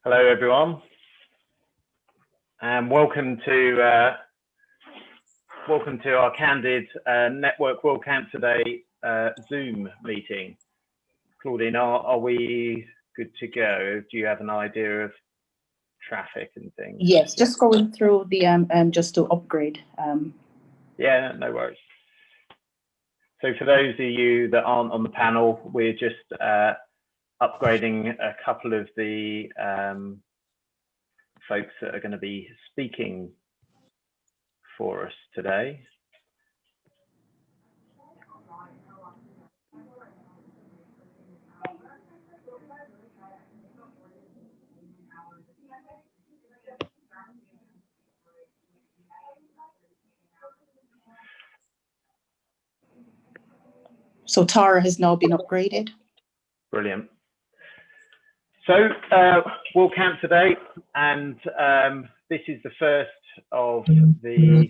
Hello, everyone, and welcome to our CanDiD Network World Cancer Day Zoom meeting. Claudine, are we good to go? Do you have an idea of traffic and things? Yes, just going through the just to upgrade. Yeah, no worries. So for those of you that aren't on the panel, we're just upgrading a couple of the folks that are going to be speaking for us today. So Tara has now been upgraded. Brilliant. So World Cancer Day, and this is the first of the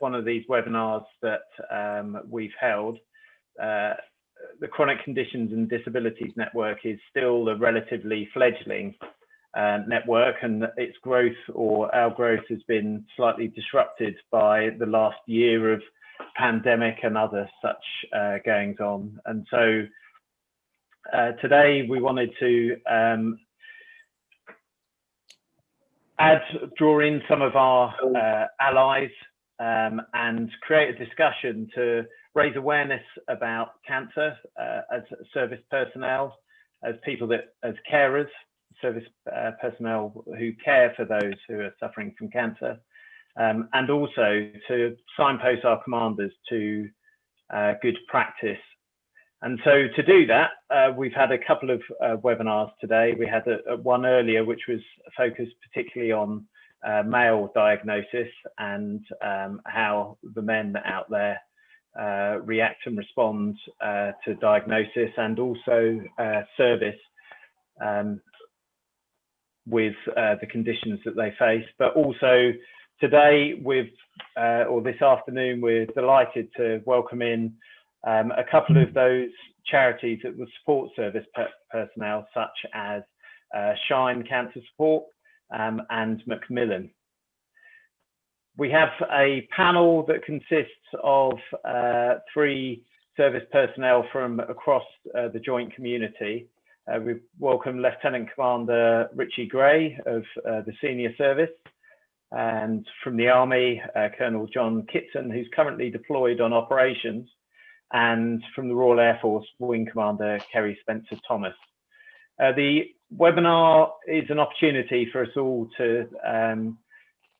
one of these webinars that we've held. The Chronic Conditions and Disabilities Network is still a relatively fledgling network, and its growth, or our growth, has been slightly disrupted by the last year of pandemic and other such goings on. And so today we wanted to draw in some of our allies and create a discussion to raise awareness about cancer as service personnel, as people as carers, service personnel who care for those who are suffering from cancer, and also to signpost our commanders to good practice. And so to do that, we've had a couple of webinars today. We had one earlier, which was focused particularly on male diagnosis and how the men out there react and respond to diagnosis, and also service with the conditions that they face. But also today, or this afternoon, we're delighted to welcome in a couple of those charities that will support service personnel, such as Shine Cancer Support and Macmillan. We have a panel that consists of 3 service personnel from across the joint community. We welcome Lieutenant Commander Richie Gray of the Senior Service, and from the Army, Colonel John Kitson, who's currently deployed on operations, and from the Royal Air Force, Wing Commander Kerry Spencer Thomas. The webinar is an opportunity for us all to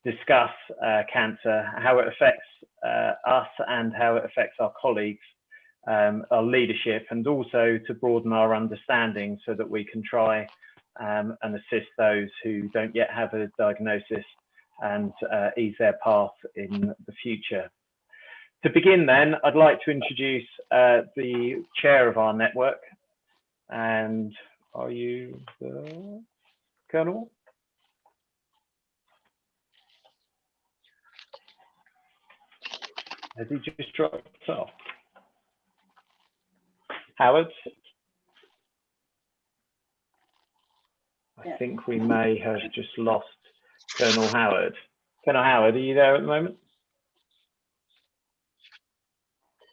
discuss cancer, how it affects us and how it affects our colleagues, our leadership, and also to broaden our understanding so that we can try and assist those who don't yet have a diagnosis and ease their path in the future. To begin then, I'd like to introduce the chair of our network. And are you the Colonel? Has he just dropped off? Howard? I think we may have just lost Colonel Howard. Colonel Howard, are you there at the moment?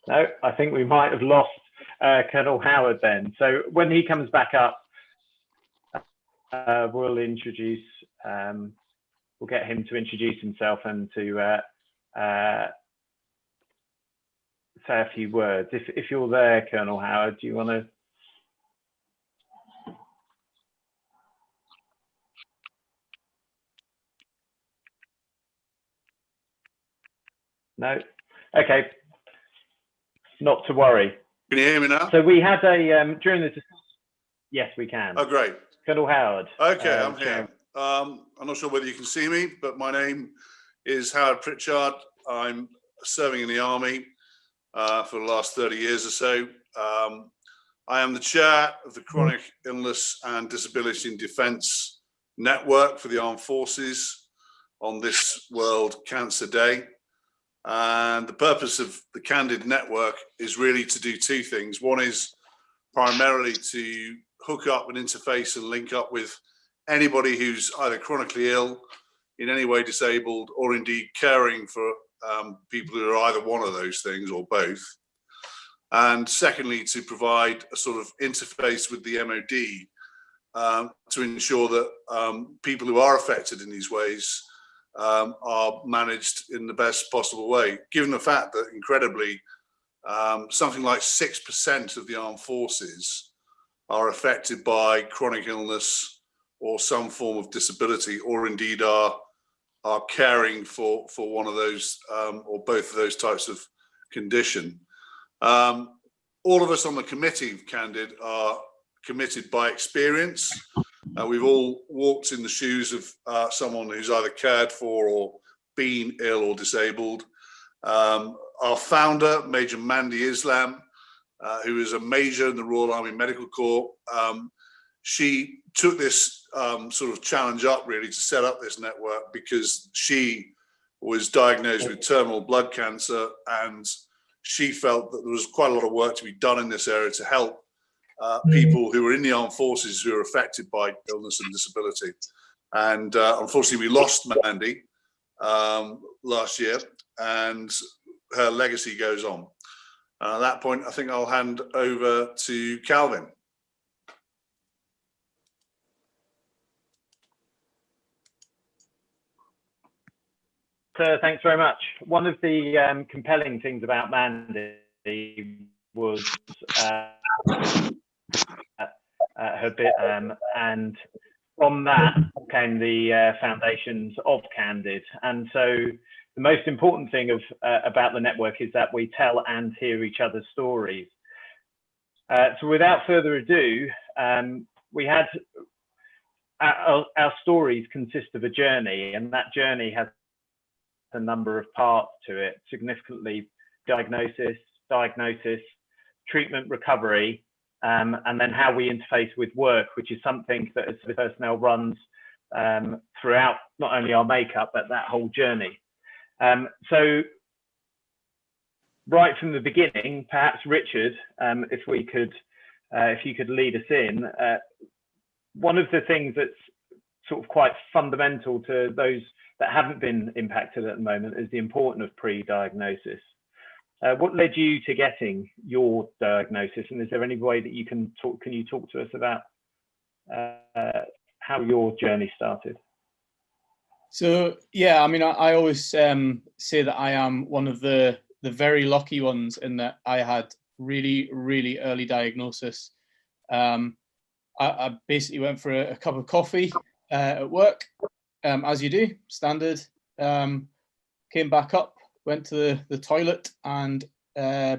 No, I think we might have lost Colonel Howard then. So when he comes back up, we'll introduce, we'll get him to introduce himself and to say a few words. If you're there, Colonel Howard, do you want to? No? Okay. Not to worry. Can you hear me now? So we had a, during the, yes, we can. Oh, great. Colonel Howard. Okay, I'm here. I'm not sure whether you can see me, but my name is Howard Pritchard. I'm serving in the Army for the last 30 years or so. I am the chair of the Chronic Illness and Disability in Defence Network for the Armed Forces on this World Cancer Day. And the purpose of the CanDiD network is really to do 2 things. One is primarily to hook up and interface and link up with anybody who's either chronically ill, in any way disabled, or indeed caring for people who are either one of those things or both. And secondly, to provide a sort of interface with the MOD to ensure that people who are affected in these ways are managed in the best possible way, given the fact that incredibly something like 6% of the armed forces are affected by chronic illness or some form of disability, or indeed are caring for one of those or both of those types of condition. All of us on the committee of CanDiD are committed by experience. We've all walked in the shoes of someone who's either cared for or been ill or disabled. Our founder, Major Mandi Islam, who is a major in the Royal Army Medical Corps, she took this sort of challenge up really to set up this network because she was diagnosed with terminal blood cancer, and she felt that there was quite a lot of work to be done in this area to help people who were in the armed forces who are affected by illness and disability. And unfortunately, we lost Mandi last year, and her legacy goes on. At that point, I think I'll hand over to Calvin. Thanks very much. One of the compelling things about Mandi was her bit, and from that came the foundations of CanDiD. And so the most important thing about the network is that we tell and hear each other's stories. So without further ado, we had our stories consist of a journey, and that journey has a number of parts to it: significantly diagnosis, treatment, recovery, and then how we interface with work, which is something that as service personnel runs throughout not only our makeup but that whole journey. So right from the beginning, perhaps Richard, if you could lead us in, one of the things that's sort of quite fundamental to those that haven't been impacted at the moment is the importance of pre-diagnosis. What led you to getting your diagnosis, and is there any way that you can talk to us about how your journey started? So yeah, I mean, I always say that I am one of the very lucky ones in that I had really, really early diagnosis. I basically went for a cup of coffee at work, as you do, standard. Came back up, went to the toilet, and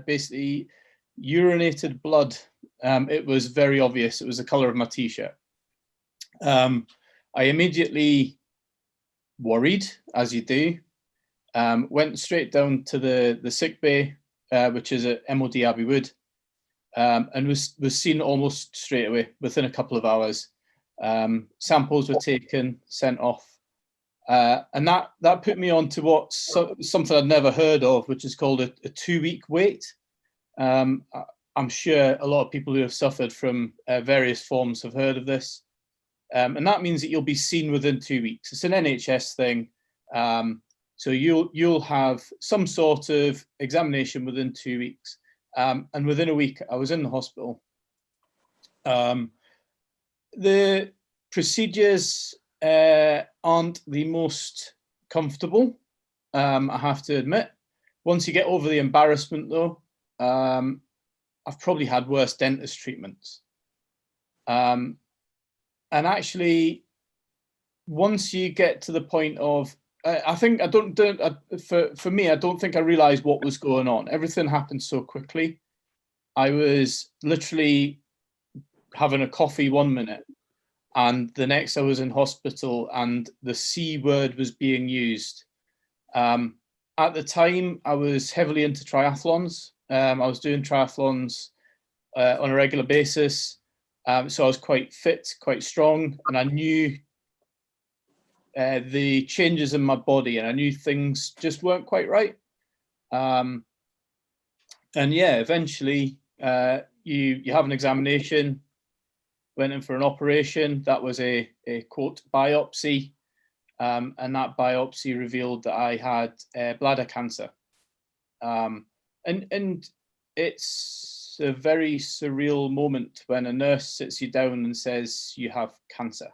basically urinated blood. It was very obvious. It was the color of my t-shirt. I immediately worried, as you do. Went straight down to the sick bay, which is at MOD Abbey Wood, and was seen almost straight away, within a couple of hours. Samples were taken, sent off. And that put me on to something I'd never heard of, which is called a 2-week wait. I'm sure a lot of people who have suffered from various forms have heard of this. And that means that you'll be seen within 2 weeks. It's an NHS thing. So you'll have some sort of examination within 2 weeks. And within a week, I was in the hospital. The procedures aren't the most comfortable, I have to admit. Once you get over the embarrassment, though, I've probably had worse dentist treatments. And actually, once you get to the point of, for me, I don't think I realized what was going on. Everything happened so quickly. I was literally having a coffee 1 minute, and the next I was in hospital, and the C word was being used. At the time, I was heavily into triathlons. I was doing triathlons on a regular basis. So I was quite fit, quite strong, and I knew the changes in my body, and I knew things just weren't quite right. And yeah, eventually, you have an examination, went in for an operation. That was a quote biopsy, and that biopsy revealed that I had bladder cancer. And it's a very surreal moment when a nurse sits you down and says you have cancer.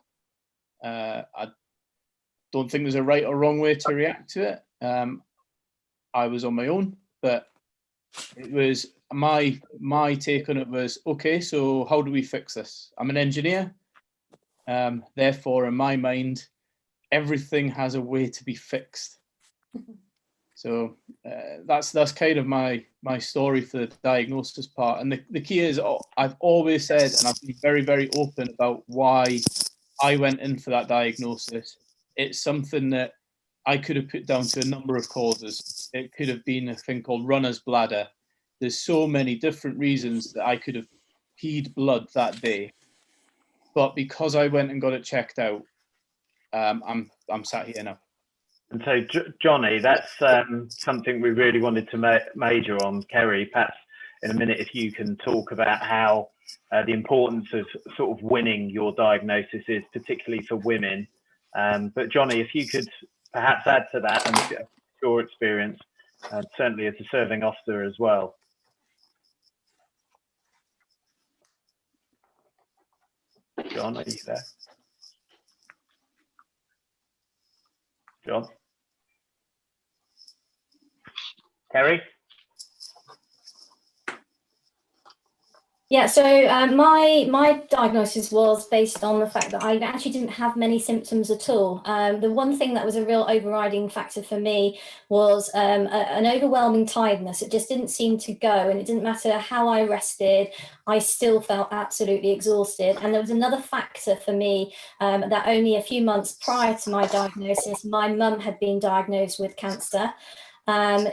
I don't think there's a right or wrong way to react to it. I was on my own, but it was my take on it was, okay, so how do we fix this? I'm an engineer, therefore in my mind everything has a way to be fixed. So that's kind of my story for the diagnosis part. And the key is, I've always said, and I've been very, very open about why I went in for that diagnosis. It's something that I could have put down to a number of causes. It could have been a thing called runner's bladder. There's so many different reasons that I could have peed blood that day. But because I went and got it checked out, I'm sat here now. And so, Johnny, that's something we really wanted to major on. Kerry, perhaps in a minute, if you can talk about how the importance of sort of winning your diagnosis is, particularly for women. But Johnny, if you could perhaps add to that and your experience, certainly as a serving officer as well. John, are you there? John? Kerry? Yeah, so my diagnosis was based on the fact that I actually didn't have many symptoms at all. The one thing that was a real overriding factor for me was an overwhelming tiredness. It just didn't seem to go, and it didn't matter how I rested, I still felt absolutely exhausted. And there was another factor for me, that only a few months prior to my diagnosis, my mum had been diagnosed with cancer.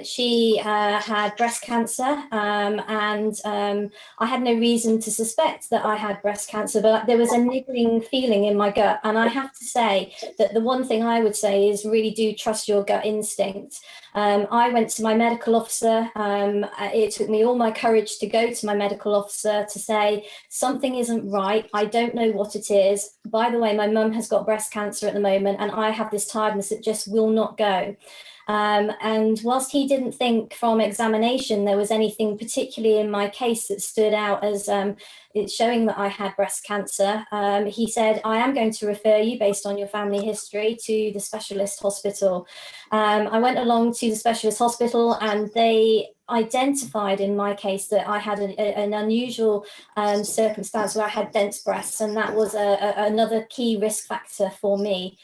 She had breast cancer, and I had no reason to suspect that I had breast cancer, but there was a niggling feeling in my gut. And I have to say that the one thing I would say is really do trust your gut instinct. I went to my medical officer. It took me all my courage to go to my medical officer to say, something isn't right. I don't know what it is. By the way, my mum has got breast cancer at the moment, and I have this tiredness that just will not go. And whilst he didn't think from examination there was anything particularly in my case that stood out as it's showing that I had breast cancer, he said, I am going to refer you based on your family history to the specialist hospital. I went along to the specialist hospital, and they identified in my case that I had an unusual circumstance where I had dense breasts, and that was another key risk factor for me.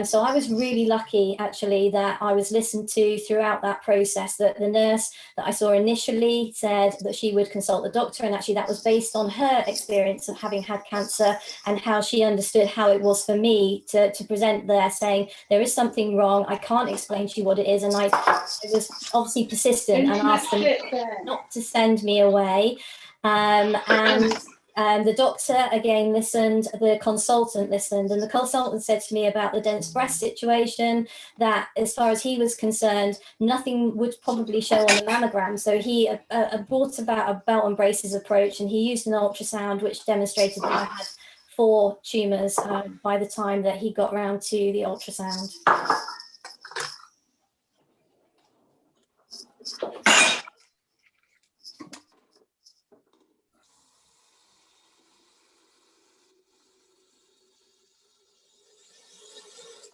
So I was really lucky actually that I was listened to throughout that process, that the nurse that I saw initially said that she would consult the doctor, and actually that was based on her experience of having had cancer and how she understood how it was for me to present there saying there is something wrong, I can't explain to you what it is. And I was obviously persistent and asked them not to send me away, and the doctor again listened, the consultant listened, and the consultant said to me about the dense breast situation that as far as he was concerned, nothing would probably show on the mammogram. So he brought about a belt and braces approach, and he used an ultrasound which demonstrated that I had 4 tumours by the time that he got round to the ultrasound.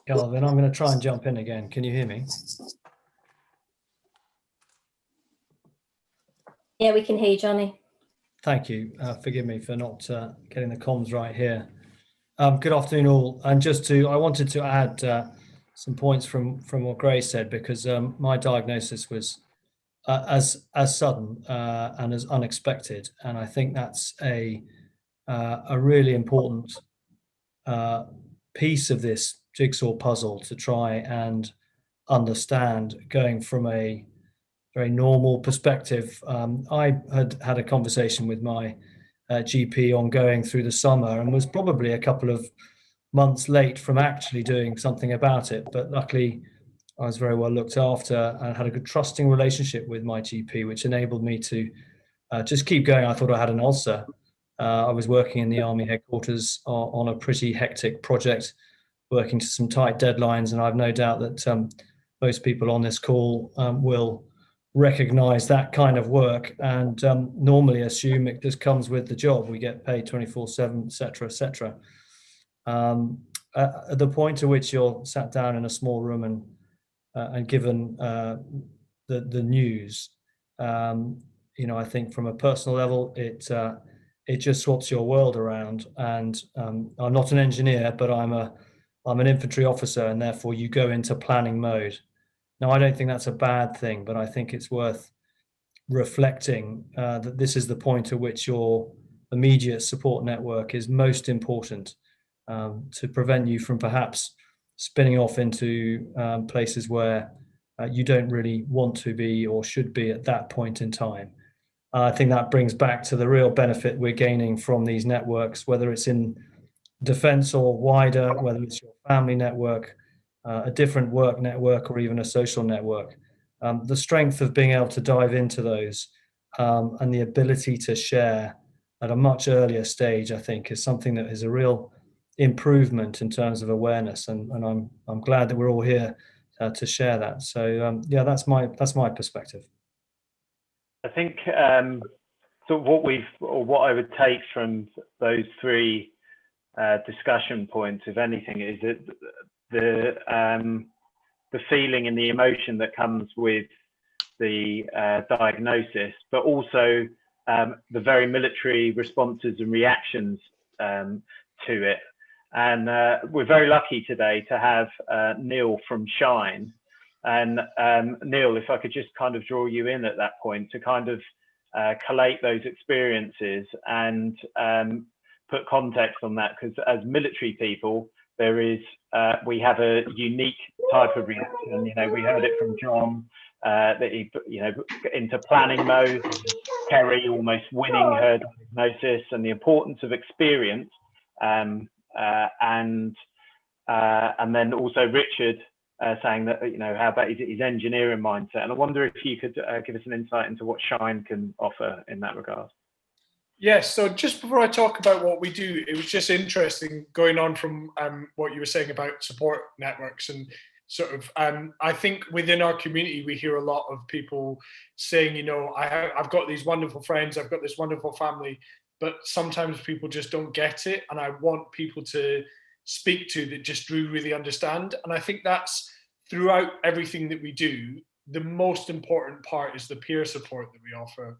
Calvin, I'm going to try and jump in again. Can you hear me? Yeah, we can hear you, Johnny. Thank you. Forgive me for not getting the comms right here. Good afternoon, all. And I wanted to add some points from what Grace said, because my diagnosis was as sudden and as unexpected, and I think that's a really important piece of this jigsaw puzzle to try and understand, going from a very normal perspective. I had a conversation with my GP ongoing through the summer, and was probably a couple of months late from actually doing something about it, but luckily I was very well looked after and had a good trusting relationship with my GP, which enabled me to just keep going. I thought I had an ulcer. I was working in the Army headquarters on a pretty hectic project, working to some tight deadlines, and I've no doubt that most people on this call will recognize that kind of work and normally assume it just comes with the job. We get paid 24/7, etc., etc. At the point to which you're sat down in a small room and given the news, I think from a personal level, it just swaps your world around. And I'm not an engineer, but I'm an infantry officer, and therefore you go into planning mode. Now, I don't think that's a bad thing, but I think it's worth reflecting that this is the point at which your immediate support network is most important to prevent you from perhaps spinning off into places where you don't really want to be or should be at that point in time. I think that brings back to the real benefit we're gaining from these networks, whether it's in defense or wider, whether it's your family network, a different work network, or even a social network. The strength of being able to dive into those and the ability to share at a much earlier stage, I think, is something that is a real improvement in terms of awareness. And I'm glad that we're all here to share that. So yeah, that's my perspective. I think so. What I would take from those three discussion points, if anything, is that the feeling and the emotion that comes with the diagnosis, but also the very military responses and reactions to it. And we're very lucky today to have Neil from Shine. And Neil, if I could just kind of draw you in at that point to kind of collate those experiences and put context on that, because as military people, we have a unique type of reaction. We heard it from John that he, into planning mode, Kerry almost winning her diagnosis, and the importance of experience, and then also Richard saying that how about his engineering mindset. And I wonder if you could give us an insight into what Shine can offer in that regard. Yes, so just before I talk about what we do, it was just interesting going on from what you were saying about support networks and sort of, I think within our community, we hear a lot of people saying, I've got these wonderful friends, I've got this wonderful family, but sometimes people just don't get it. And I want people to speak to that just do really understand. And I think that's throughout everything that we do, the most important part is the peer support that we offer.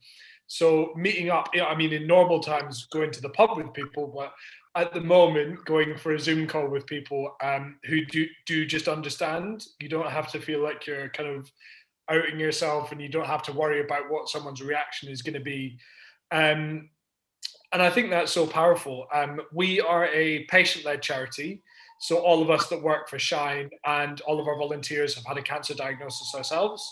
So meeting up, I mean, in normal times, going to the pub with people, but at the moment, going for a Zoom call with people who do just understand. You don't have to feel like you're kind of outing yourself, and you don't have to worry about what someone's reaction is going to be. And I think that's so powerful. We are a patient-led charity. So all of us that work for Shine and all of our volunteers have had a cancer diagnosis ourselves,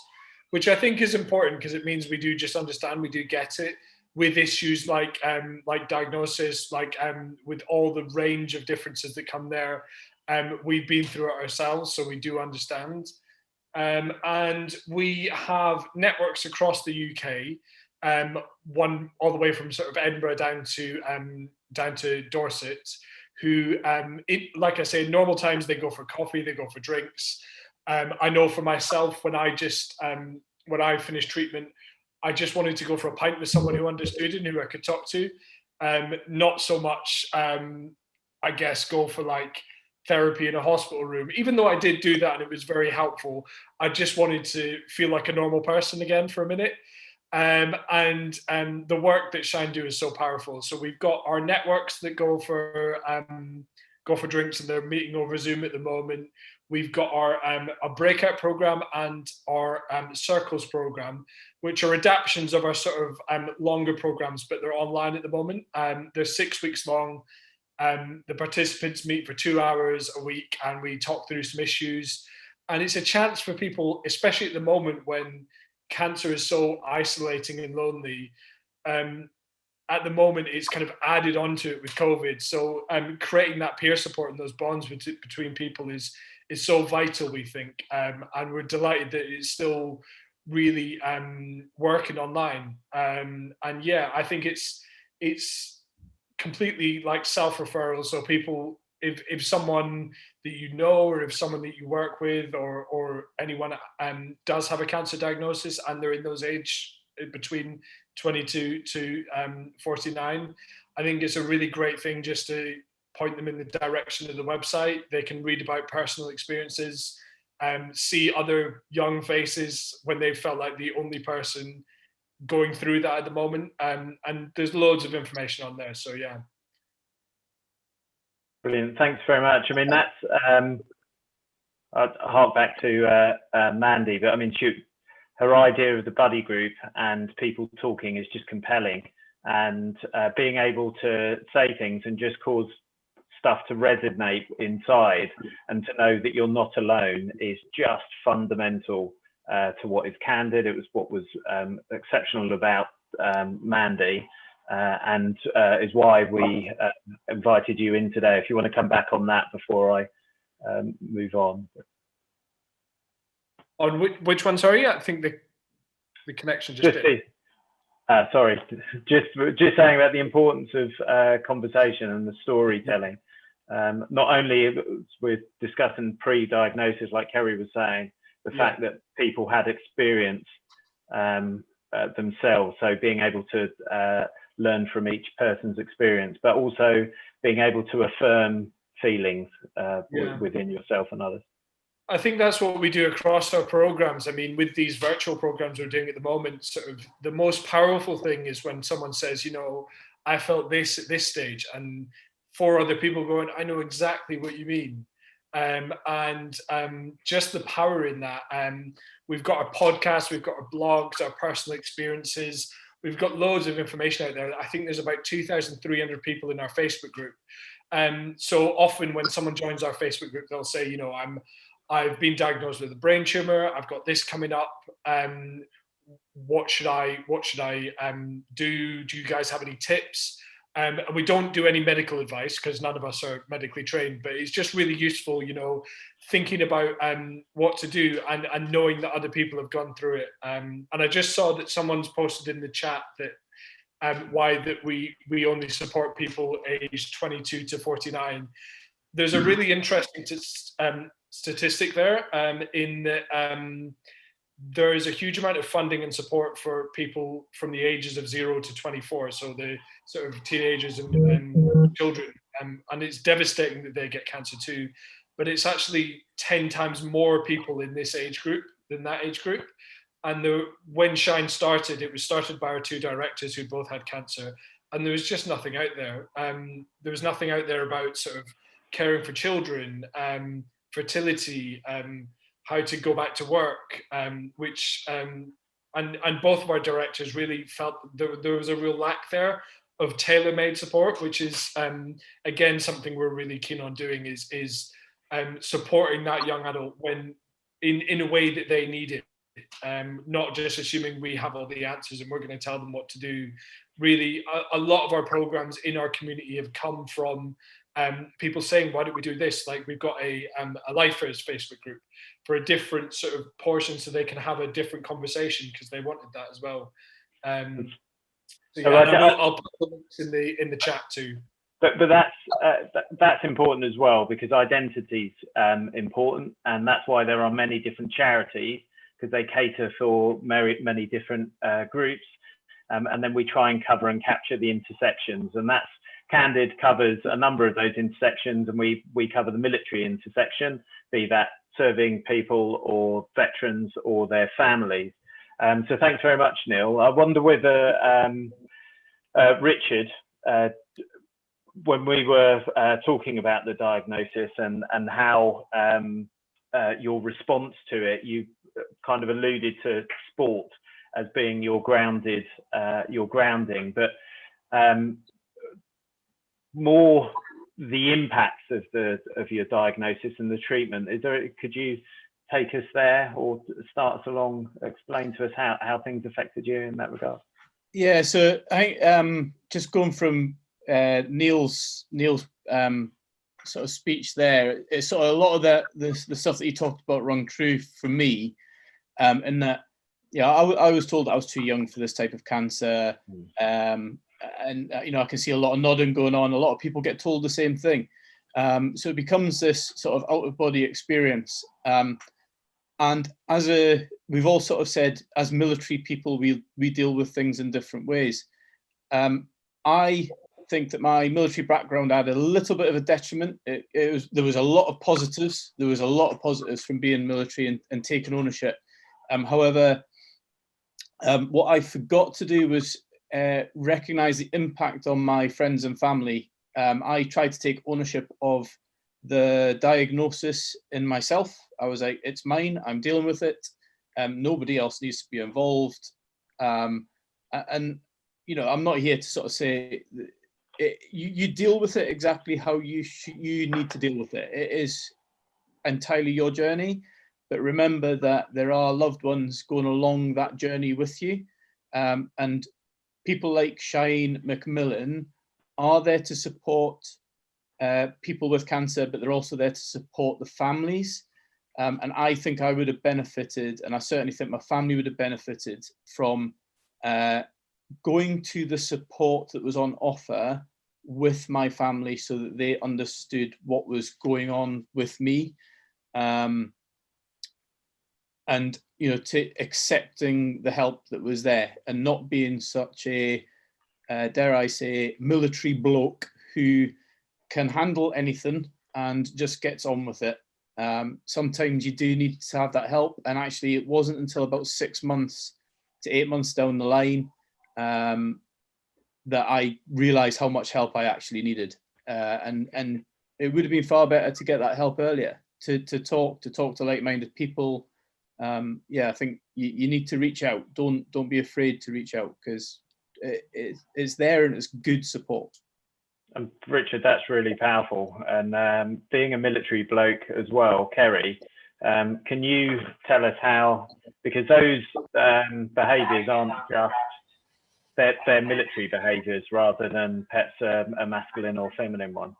which I think is important because it means we do just understand, we do get it with issues like diagnosis, with all the range of differences that come there. We've been through it ourselves, so we do understand. And we have networks across the UK, one all the way from sort of Edinburgh down to Dorset, who, like I say, in normal times, they go for coffee, they go for drinks. I know for myself, when I finished treatment, I just wanted to go for a pint with someone who understood and who I could talk to. Not so much, I guess, go for like therapy in a hospital room, even though I did do that and it was very helpful. I just wanted to feel like a normal person again for a minute. And the work that Shine do is so powerful. So we've got our networks that go for drinks, and they're meeting over Zoom at the moment. We've got our a breakout program and our circles program, which are adaptations of our sort of longer programs, but they're online at the moment. They're 6 weeks long. The participants meet for 2 hours a week, and we talk through some issues. And it's a chance for people, especially at the moment when cancer is so isolating and lonely. At the moment, it's kind of added onto it with COVID. So creating that peer support and those bonds between people is so vital, we think. And we're delighted that it's still really working online. And yeah, I think it's completely like self-referral. So people, if someone that you know, or if someone that you work with, or anyone does have a cancer diagnosis and they're in those age between 22 to 49, I think it's a really great thing just to point them in the direction of the website. They can read about personal experiences, see other young faces when they felt like the only person going through that at the moment. And there's loads of information on there. So yeah. Brilliant. Thanks very much. I mean, that's, I'll hark back to Mandy, but I mean, her idea of the buddy group and people talking is just compelling, and being able to say things and just cause stuff to resonate inside, and to know that you're not alone, is just fundamental to what is CanDiD. It was what was exceptional about Mandy, and is why we invited you in today. If you want to come back on that before I move on. On which one? Sorry, I think the connection just did. Sorry, just saying about the importance of conversation and the storytelling. Not only with discussing pre-diagnosis, like Kerry was saying, the fact that people had experience themselves, so being able to learn from each person's experience, but also being able to affirm feelings within yourself and others. I think that's what we do across our programs. I mean, with these virtual programs we're doing at the moment, sort of the most powerful thing is when someone says, you know, I felt this at this stage, and 4 other people going, I know exactly what you mean. Just the power in that. We've got our podcast, we've got our blogs, our personal experiences. We've got loads of information out there. I think there's about 2,300 people in our Facebook group. So often when someone joins our Facebook group, they'll say, you know, I've been diagnosed with a brain tumor. I've got this coming up. What should I do? Do you guys have any tips? And we don't do any medical advice because none of us are medically trained, but it's just really useful, you know, thinking about what to do and knowing that other people have gone through it. And I just saw that someone's posted in the chat that why that we only support people aged 22 to 49. There's a really interesting statistic there in that there is a huge amount of funding and support for people from the ages of 0 to 24, so the sort of teenagers and children, and it's devastating that they get cancer too, but it's actually 10 times more people in this age group than that age group. And when Shine started, it was started by our 2 directors who both had cancer, and there was just nothing out there. There was nothing out there about sort of caring for children, fertility, how to go back to work, and both of our directors really felt there was a real lack there of tailor-made support, which is again something we're really keen on doing, is supporting that young adult when in a way that they need it, not just assuming we have all the answers and we're going to tell them what to do. Really, a lot of our programs in our community have come from people saying, why don't we do this? Like, we've got a lifers Facebook group for a different sort of portion, so they can have a different conversation because they wanted that as well. So yeah, I'll put the links in the chat too. But that's important as well, because identity's important, and that's why there are many different charities, because they cater for many different groups, and then we try and cover and capture the intersections, and that's CanDiD covers a number of those intersections, and we cover the military intersection, be that serving people or veterans or their families. So thanks very much, Neil. I wonder whether Richard, when we were talking about the diagnosis and how your response to it, you kind of alluded to sport as being your grounding, but more the impacts of your diagnosis and the treatment. Could you take us there, or start us along, explain to us how things affected you in that regard? Yeah, so I think just going from Neil's sort of speech there, it's sort of a lot of the stuff that he talked about rung true for me, in that yeah, I was told I was too young for this type of cancer. And I can see a lot of nodding going on. A lot of people get told the same thing. So it becomes this sort of out-of-body experience. And we've all sort of said, as military people, we deal with things in different ways. I think that my military background had a little bit of a detriment. There was a lot of positives. There was a lot of positives from being military and taking ownership. However, what I forgot to do was recognize the impact on my friends and family. I tried to take ownership of the diagnosis in myself. I was like, it's mine, I'm dealing with it. Nobody else needs to be involved. And I'm not here to sort of say, you deal with it exactly how you need to deal with it. It is entirely your journey, but remember that there are loved ones going along that journey with you. And people like Shine McMillan are there to support people with cancer, but they're also there to support the families. And I think I would have benefited, and I certainly think my family would have benefited from going to the support that was on offer with my family so that they understood what was going on with me. And, to accepting the help that was there and not being such a, dare I say, military bloke who can handle anything and just gets on with it. Sometimes you do need to have that help. And actually it wasn't until about 6 months to 8 months down the line that I realized how much help I actually needed. And it would have been far better to get that help earlier, to talk to like-minded people. I think you need to reach out. Don't be afraid to reach out, because it's there and it's good support. And Richard, that's really powerful. And being a military bloke as well, Kerry, can you tell us how, because those behaviours aren't just, they're military behaviours rather than Pet's a masculine or feminine one?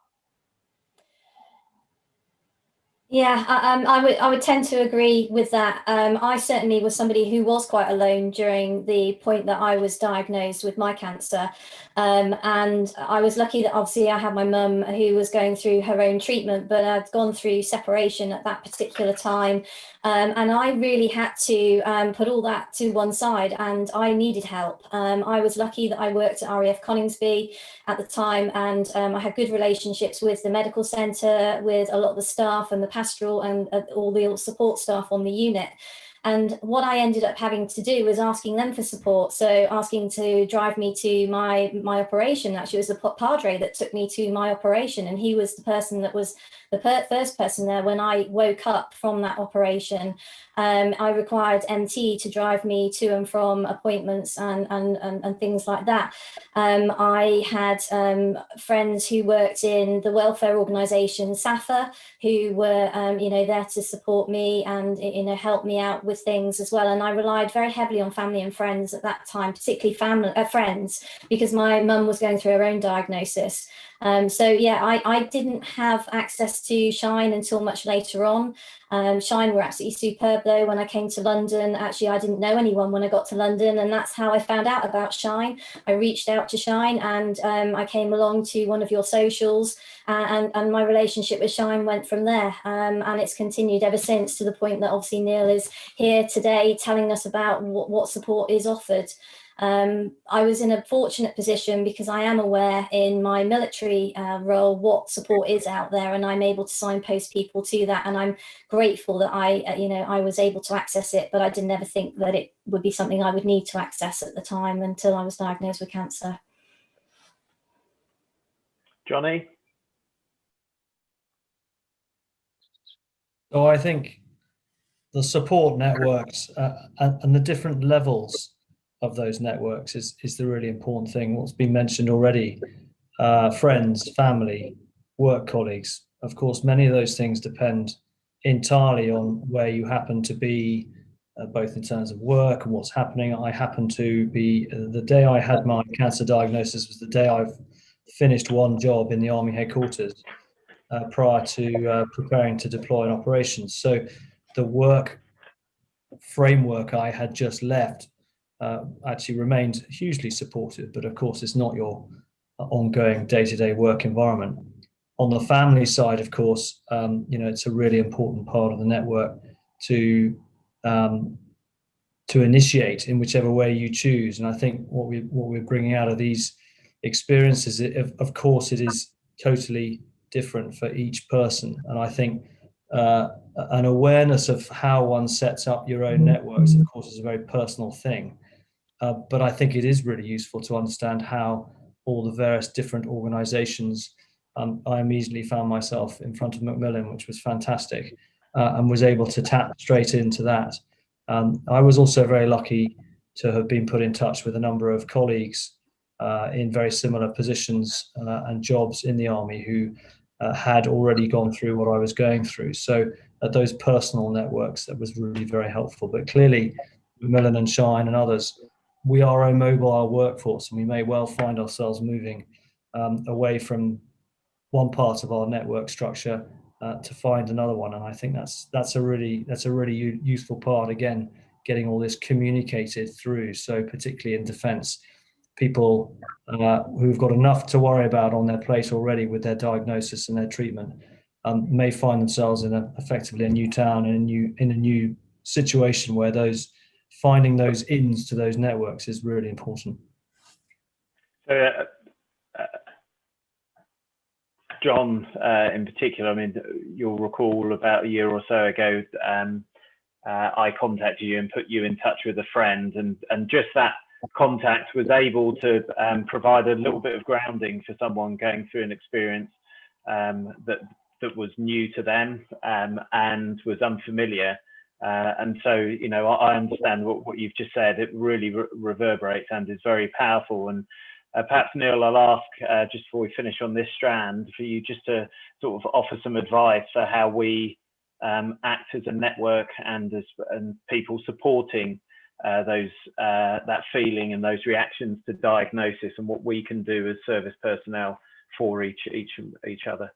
Yeah, I would tend to agree with that. I certainly was somebody who was quite alone during the point that I was diagnosed with my cancer. And I was lucky that obviously I had my mum who was going through her own treatment, but I'd gone through separation at that particular time. And I really had to put all that to one side, and I needed help. I was lucky that I worked at RAF Coningsby at the time, and I had good relationships with the medical centre, with a lot of the staff and the pastoral and all the support staff on the unit. And what I ended up having to do was asking them for support. So asking to drive me to my operation. Actually, it was the padre that took me to my operation. And he was the person that was the first person there when I woke up from that operation. I required MT to drive me to and from appointments and things like that. I had friends who worked in the welfare organisation SAFA, who were there to support me and help me out with things as well. And I relied very heavily on family and friends at that time, particularly friends, because my mum was going through her own diagnosis. I didn't have access to Shine until much later on. Shine were absolutely superb though. When I came to London, actually I didn't know anyone when I got to London, and that's how I found out about Shine. I reached out to Shine, and I came along to one of your socials, and my relationship with Shine went from there, and it's continued ever since, to the point that obviously Neil is here today telling us about what support is offered. I was in a fortunate position because I am aware in my military role what support is out there, and I'm able to signpost people to that, and I'm grateful that I was able to access it, but I didn't ever think that it would be something I would need to access at the time until I was diagnosed with cancer. Johnny? So I think the support networks and the different levels of those networks is the really important thing. What's been mentioned already, friends, family, work colleagues. Of course, many of those things depend entirely on where you happen to be, both in terms of work and what's happening. I happen to be, the day I had my cancer diagnosis was the day I've finished one job in the Army headquarters prior to preparing to deploy in operations. So the work framework I had just left actually remained hugely supportive. But of course, it's not your ongoing day-to-day work environment. On the family side, of course, it's a really important part of the network to initiate in whichever way you choose. And I think what we're bringing out of these experiences, of course, it is totally different for each person. And I think an awareness of how one sets up your own networks, of course, is a very personal thing. But I think it is really useful to understand how all the various different organizations. I immediately found myself in front of Macmillan, which was fantastic, and was able to tap straight into that. I was also very lucky to have been put in touch with a number of colleagues in very similar positions and jobs in the army who had already gone through what I was going through. So those personal networks, that was really very helpful. But clearly, Macmillan and Shine and others, we are a mobile workforce, and we may well find ourselves moving away from one part of our network structure to find another one. And I think that's a really useful part. Again, getting all this communicated through. So particularly in defence, people who've got enough to worry about on their plate already with their diagnosis and their treatment may find themselves in effectively a new town and in a new situation where finding those ins to those networks is really important. So, John, in particular, I mean, you'll recall about a year or so ago, I contacted you and put you in touch with a friend, and just that contact was able to provide a little bit of grounding for someone going through an experience that was new to them and was unfamiliar. And so, I understand what you've just said. It really reverberates and is very powerful. And perhaps, Neil, I'll ask just before we finish on this strand for you just to sort of offer some advice for how we act as a network and people supporting that feeling and those reactions to diagnosis, and what we can do as service personnel for each other.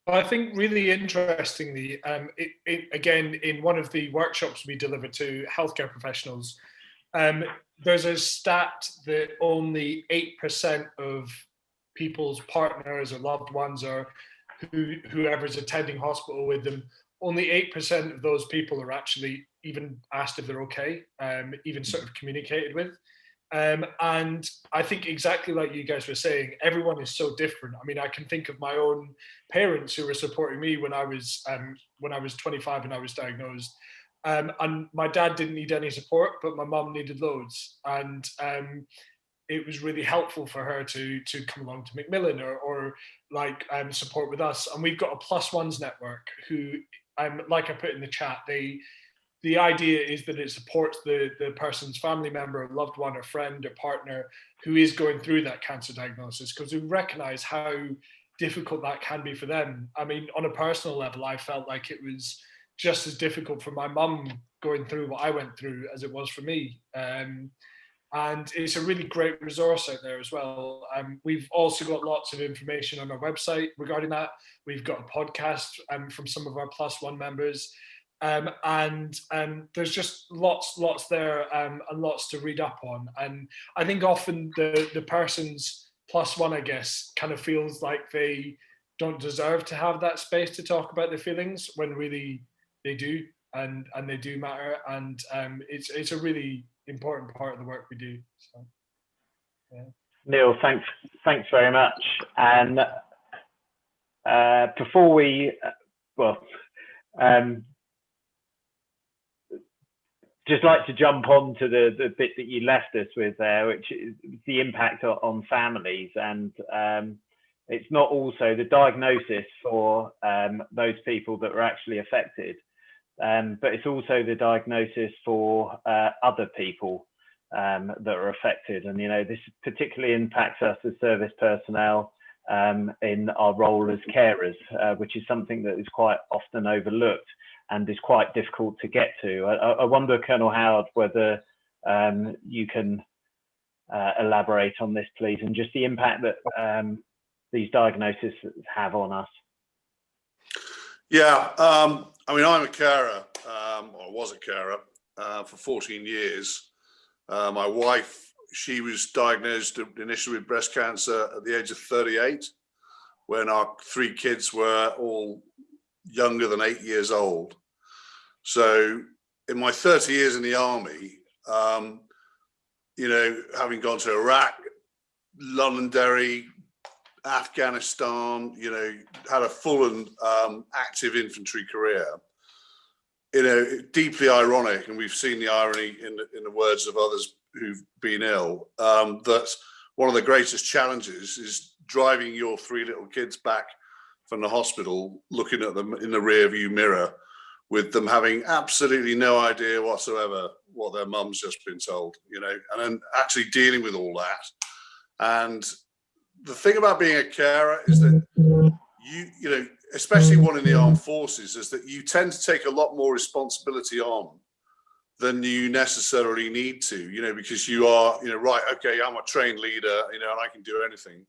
I think really interestingly, again, in one of the workshops we deliver to healthcare professionals, there's a stat that only 8% of people's partners or loved ones or whoever's attending hospital with them, only 8% of those people are actually even asked if they're okay, even sort of communicated with. And I think exactly like you guys were saying, everyone is so different. I mean, I can think of my own parents who were supporting me when I was 25 and I was diagnosed. And my dad didn't need any support, but my mum needed loads. And it was really helpful for her to come along to Macmillan or support with us. And we've got a +1s network who, like I put in the chat, the idea is that it supports the person's family member, or loved one, or friend, or partner who is going through that cancer diagnosis, because we recognize how difficult that can be for them. I mean, on a personal level, I felt like it was just as difficult for my mum going through what I went through as it was for me. And it's a really great resource out there as well. We've also got lots of information on our website regarding that. We've got a podcast from some of our +1 members. And there's just lots there and lots to read up on. And I think often the person's +1, I guess, kind of feels like they don't deserve to have that space to talk about their feelings, when really they do, and they do matter. And it's a really important part of the work we do. So, yeah. Neil, thanks very much. And before we, just like to jump on to the bit that you left us with there, which is the impact on families. And it's not also the diagnosis for those people that were actually affected, but it's also the diagnosis for other people that are affected. And, this particularly impacts us as service personnel in our role as carers, which is something that is quite often overlooked and is quite difficult to get to. I wonder, Colonel Howard, whether you can elaborate on this, please, and just the impact that these diagnoses have on us. Yeah, I mean, I'm a carer, or was a carer, for 14 years. My wife, she was diagnosed initially with breast cancer at the age of 38, when our 3 kids were all younger than 8 years old. So in my 30 years in the army, you know, having gone to Iraq, Londonderry, Afghanistan, you know, had a full and active infantry career. You know, deeply ironic, and we've seen the irony in the words of others who've been ill, that one of the greatest challenges is driving your 3 little kids back from the hospital, looking at them in the rear view mirror, with them having absolutely no idea whatsoever what their mum's just been told, you know, and then actually dealing with all that. And the thing about being a carer is that you know, especially one in the armed forces, is that you tend to take a lot more responsibility on than you necessarily need to, you know, because you are, you know, right, okay, I'm a trained leader, you know, and I can do anything.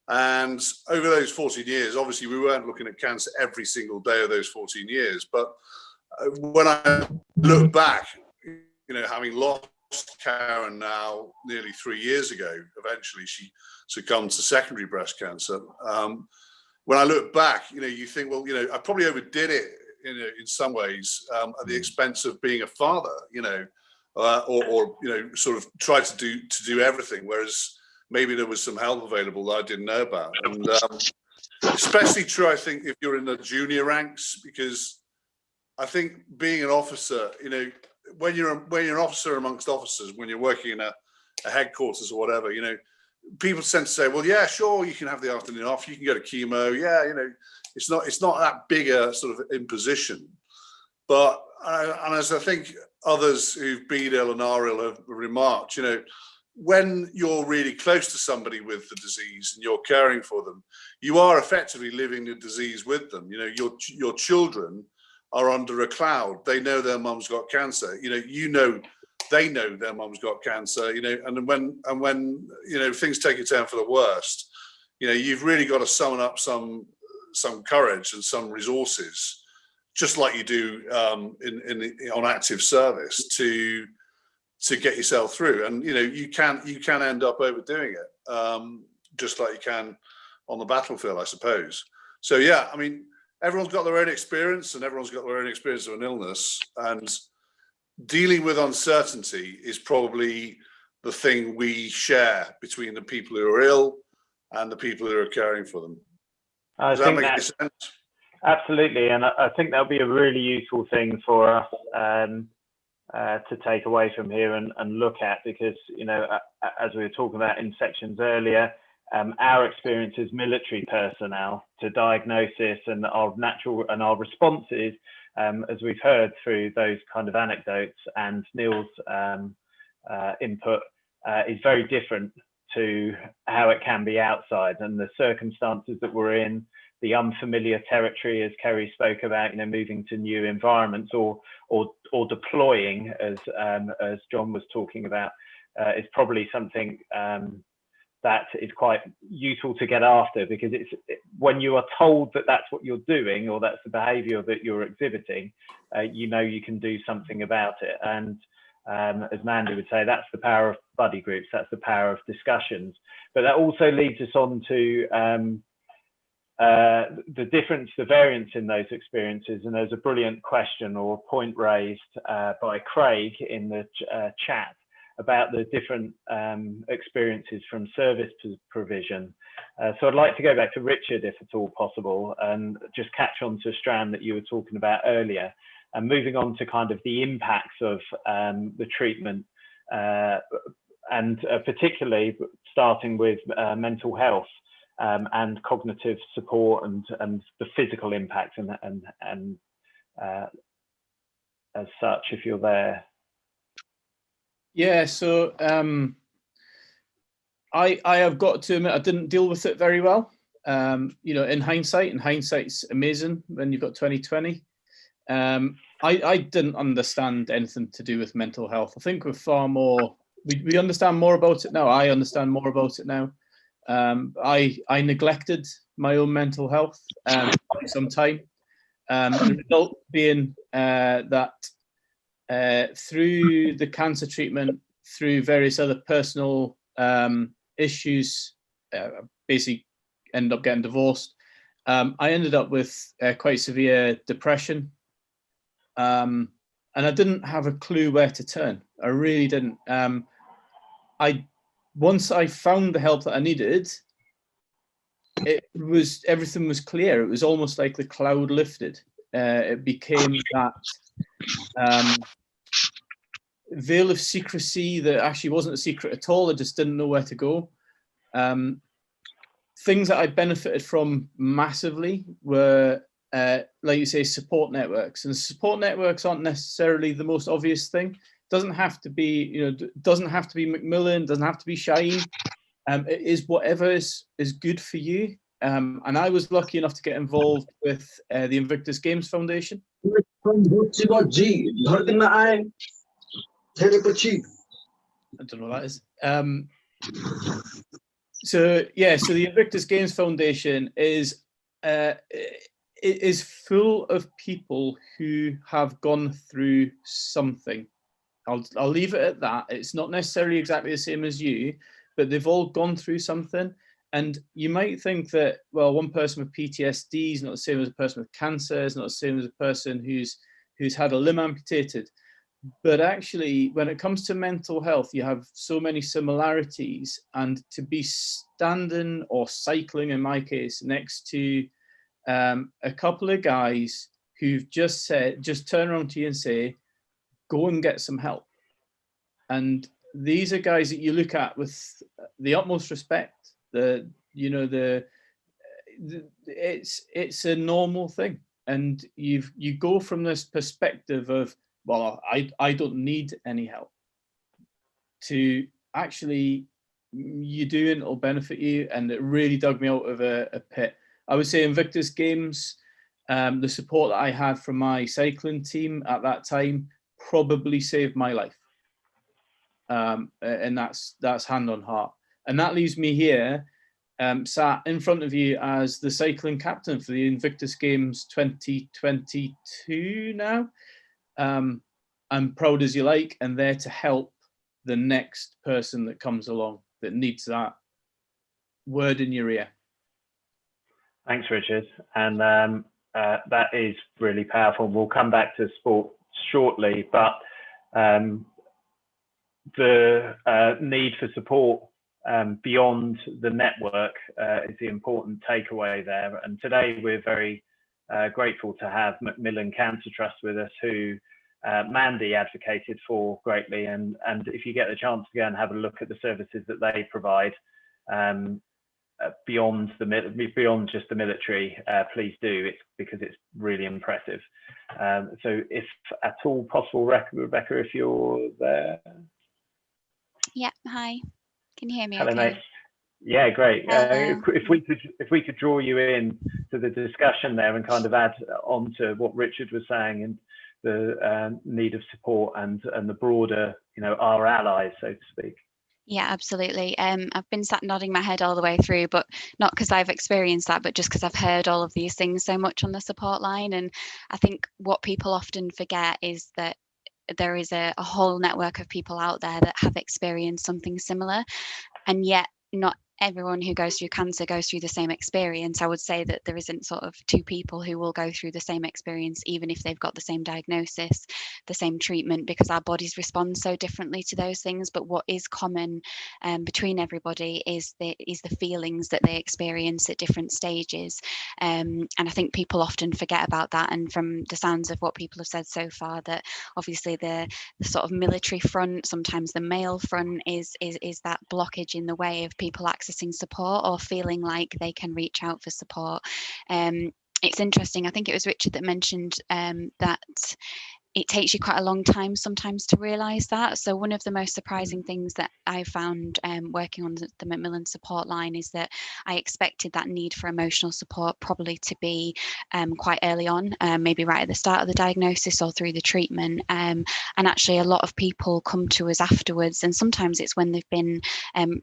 And over those 14 years, obviously we weren't looking at cancer every single day of those 14 years, but when I look back, you know, having lost Karen now nearly 3 years ago, eventually she succumbed to secondary breast cancer. When I look back, you know, you think, well, you know, I probably overdid it in some ways at the expense of being a father, you know, or you know, sort of tried to do everything, whereas maybe there was some help available that I didn't know about. And especially true, I think, if you're in the junior ranks, because I think being an officer, you know, when you're an officer amongst officers, when you're working in a headquarters or whatever, you know, people tend to say, well, yeah, sure, you can have the afternoon off, you can go to chemo, yeah, you know, it's not that big a sort of imposition. But and as I think others who've been ill and are ill have remarked, you know, when you're really close to somebody with the disease and you're caring for them, you are effectively living the disease with them. You know, your children are under a cloud. They know their mum's got cancer. You know, they know their mum's got cancer. You know, and when you know things take a turn for the worst, you know, you've really got to summon up some courage and some resources, just like you do on active service, to get yourself through. And you know, you can end up overdoing it, just like you can on the battlefield, I suppose. So yeah, I mean, everyone's got their own experience, and everyone's got their own experience of an illness, and dealing with uncertainty is probably the thing we share between the people who are ill and the people who are caring for them. Does that make any sense? Absolutely, and I think that'll be a really useful thing for us to take away from here and look at, because, you know, as we were talking about in sections earlier, our experience as military personnel to diagnosis and our responses, as we've heard through those kind of anecdotes and Neil's input, is very different to how it can be outside, and the circumstances that we're in, the unfamiliar territory, as Kerry spoke about, you know, moving to new environments or deploying, as John was talking about, is probably something that is quite useful to get after, because when you are told that that's what you're doing, or that's the behaviour that you're exhibiting, you know you can do something about it. And as Mandy would say, that's the power of buddy groups, that's the power of discussions. But that also leads us on to the difference, the variance in those experiences. And there's a brilliant question or point raised by Craig in the chat about the different experiences from service provision. So I'd like to go back to Richard, if at all possible, and just catch on to a strand that you were talking about earlier, and moving on to kind of the impacts of the treatment, and particularly starting with mental health and cognitive support and the physical impact and as such, if you're there. Yeah, so I have got to admit I didn't deal with it very well. You know, in hindsight, and hindsight's amazing when you've got 2020. I didn't understand anything to do with mental health. I think we're far more, we understand more about it now. I understand more about it now. I neglected my own mental health for some time. The result being that through the cancer treatment, through various other personal issues, basically ended up getting divorced. I ended up with quite severe depression. And I didn't have a clue where to turn. I really didn't. Once I found the help that I needed, everything was clear. It was almost like the cloud lifted. It became that veil of secrecy that actually wasn't a secret at all. I just didn't know where to go. Things that I benefited from massively were, like you say, support networks. And support networks aren't necessarily the most obvious thing. Doesn't have to be, doesn't have to be Macmillan, doesn't have to be Shine. It is whatever is good for you. And I was lucky enough to get involved with the Invictus Games Foundation. I don't know what that is. So the Invictus Games Foundation is full of people who have gone through something. I'll leave it at that. It's not necessarily exactly the same as you, but they've all gone through something. And you might think that, well, one person with PTSD is not the same as a person with cancer, is not the same as a person who's had a limb amputated. But actually, when it comes to mental health, you have so many similarities. And to be standing or cycling, in my case, next to a couple of guys who've just turn around to you and say, go and get some help. And these are guys that you look at with the utmost respect. It's a normal thing. And you go from this perspective of, well, I don't need any help, to actually you do and it'll benefit you. And it really dug me out of a pit. I would say Invictus Games, the support that I had from my cycling team at that time probably saved my life. And that's hand on heart. And that leaves me here, sat in front of you as the cycling captain for the Invictus Games 2022 now. I'm proud as you like, and there to help the next person that comes along that needs that word in your ear. Thanks, Richard. And that is really powerful. We'll come back to sport shortly, but the need for support beyond the network is the important takeaway there. And today we're very grateful to have Macmillan Cancer Trust with us, who Mandy advocated for greatly. And if you get the chance to go and have a look at the services that they provide beyond just the military, please do. It's because it's really impressive. So if at all possible, Rebecca, if you're there. Yeah, hi. Can you hear me? Hello, okay? mate. Yeah, great. Hello. If we could draw you in to the discussion there and kind of add on to what Richard was saying, and the need of support and the broader, our allies, so to speak. Yeah, absolutely. I've been sat nodding my head all the way through, but not because I've experienced that, but just because I've heard all of these things so much on the support line. And I think what people often forget is that there is a whole network of people out there that have experienced something similar, and yet not everyone who goes through cancer goes through the same experience. I would say that there isn't sort of two people who will go through the same experience, even if they've got the same diagnosis, the same treatment, because our bodies respond so differently to those things. But what is common between everybody is the feelings that they experience at different stages. And I think people often forget about that. And from the sounds of what people have said so far, that obviously the sort of military front, sometimes the male front, is that blockage in the way of people accessing support or feeling like they can reach out for support. It's interesting, I think it was Richard that mentioned that it takes you quite a long time sometimes to realise that. So one of the most surprising things that I found working on the Macmillan support line is that I expected that need for emotional support probably to be quite early on, maybe right at the start of the diagnosis or through the treatment. And actually a lot of people come to us afterwards, and sometimes it's when they've been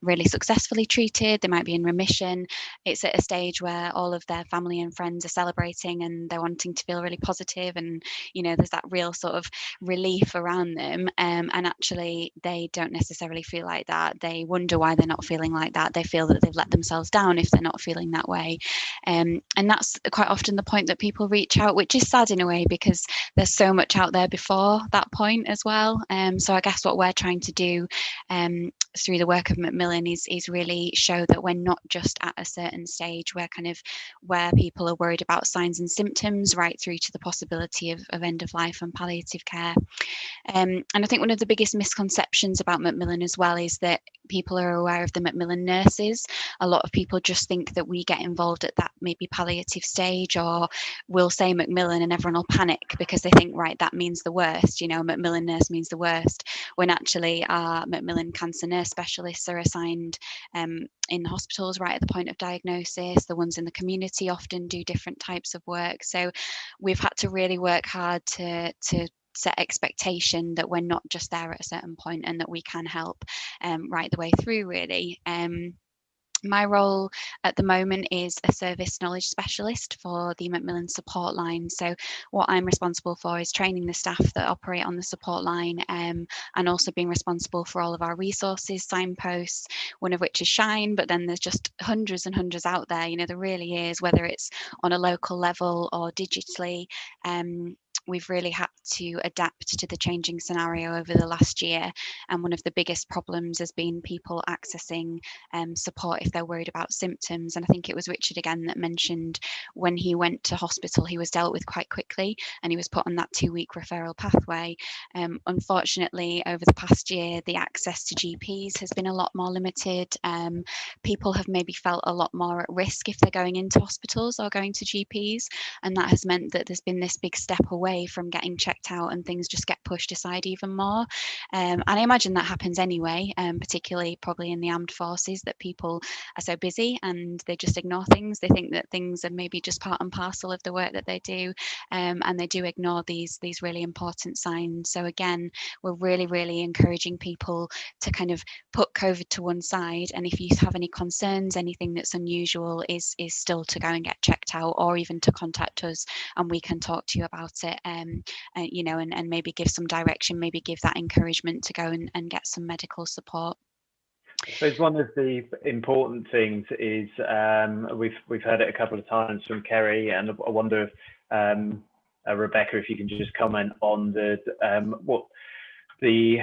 really successfully treated, they might be in remission. It's at a stage where all of their family and friends are celebrating and they're wanting to feel really positive, and there's that real sort of relief around them, and actually they don't necessarily feel like that. They wonder why they're not feeling like that. They feel that they've let themselves down if they're not feeling that way, and that's quite often the point that people reach out, which is sad in a way because there's so much out there before that point as well. So I guess what we're trying to do through the work of Macmillan is really show that we're not just at a certain stage where kind of where people are worried about signs and symptoms right through to the possibility of end of life and palliative care. And I think one of the biggest misconceptions about Macmillan as well is that people are aware of the Macmillan nurses. A lot of people just think that we get involved at that maybe palliative stage, or we'll say Macmillan and everyone will panic because they think, right, that means the worst, you know, Macmillan nurse means the worst, when actually our Macmillan cancer nurse specialists are assigned in hospitals right at the point of diagnosis. The ones in the community often do different types of work. So we've had to really work hard to set expectation that we're not just there at a certain point and that we can help right the way through, really. My role at the moment is a service knowledge specialist for the Macmillan support line. So what I'm responsible for is training the staff that operate on the support line, and also being responsible for all of our resources, signposts, one of which is Shine, but then there's just hundreds and hundreds out there, you know, there really is, whether it's on a local level or digitally. We've really had to adapt to the changing scenario over the last year. And one of the biggest problems has been people accessing support if they're worried about symptoms. And I think it was Richard again that mentioned when he went to hospital, he was dealt with quite quickly and he was put on that 2-week referral pathway. Unfortunately, over the past year, the access to GPs has been a lot more limited. People have maybe felt a lot more at risk if they're going into hospitals or going to GPs. And that has meant that there's been this big step away from getting checked out and things just get pushed aside even more. And I imagine that happens anyway, particularly probably in the armed forces, that people are so busy and they just ignore things. They think that things are maybe just part and parcel of the work that they do, and they do ignore these really important signs. So again, we're really encouraging people to kind of put COVID to one side, and if you have any concerns, anything that's unusual, is still to go and get checked out, or even to contact us and we can talk to you about it, you know, and maybe give some direction, maybe give that encouragement to go and get some medical support. I suppose one of the important things is we've heard it a couple of times from Kerry, and I wonder if Rebecca, if you can just comment on the what the